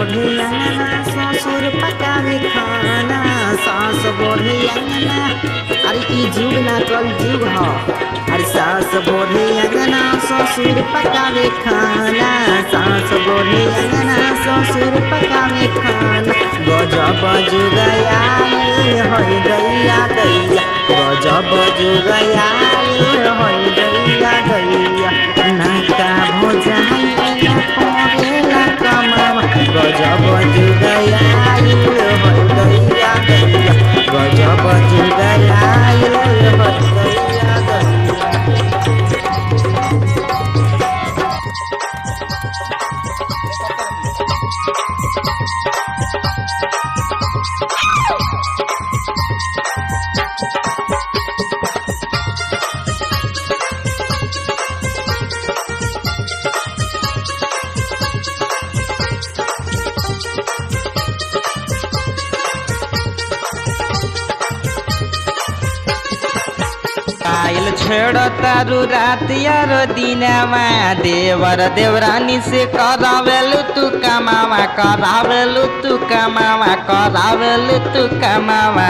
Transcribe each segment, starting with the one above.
बढ़े अंगना ससुर पकावे खाना। सास बढ़े अंगना, अरे ई जुग ना कल जुग ह। अरे सास बढ़े अंगना ससुर पकावे खाना। सास बढ़े अंगना ससुर पकावे खाना। गजब जुगया है दैया दैया, गजब जुगया है दैया दैया। नाका भोजाइया करेला कमावा, गजब जुगया है दैया दैया, गजब जुगया है दैया दैया। आयल छेड़ तारू रातिया रो दिनामा, देवर देवरानी से करावेलु तू कमावा, करावेलु तू कमावा, करावेलु तू कमावा।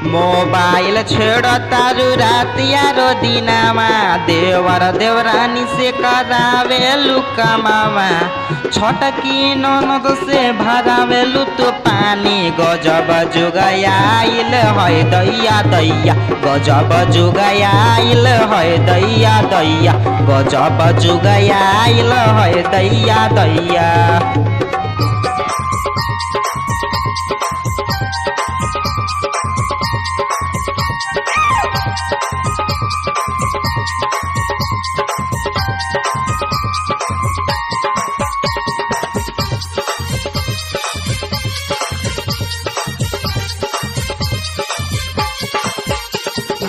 मोबाइल छेड़ तारू रातिया रो दिनामा, देवर देवरानी से करावेलु कमावा। छटकी ननद से भरावेलु तू पानी, गजब जुगयाइल है दैया दैया, गजब जुगयाइल है दैया दैया, गजब जुगयाइल है दैया दैया।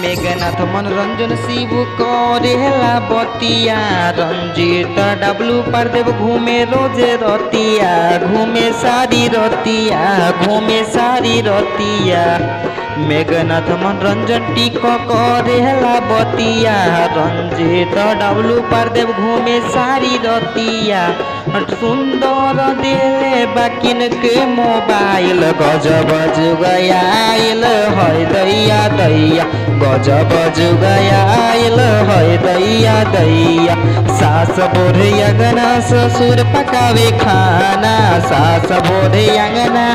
मेघनाथ मनोरंजन शिव करेला बतिया, रंजीत डब्लू परदेव घूमे रोजे रतिया, घूमे सारी रतिया, घूमे सारी रतिया। मेघनाथ मनोरंजन टिको करेला बतिया, रंजीत डब्लू परदेव घूमे सारी रतिया। सुंदर दिले बाकिन के मोबाइल, गजब जुगयाइल है दैया दैया, गजब जुगयाइल है दैया दैया। सास बोरे अंगना ससुर पकावे खाना, सास बोरे अंगना,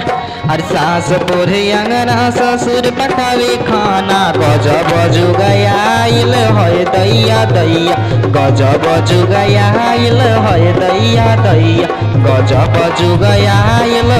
अरे सास बोरे अंगना ससुर पकावे खाना। गजब जुगयाइल है दैया दैया, गजब जुगयाइल है दैया दैया, गजब जुगयाइल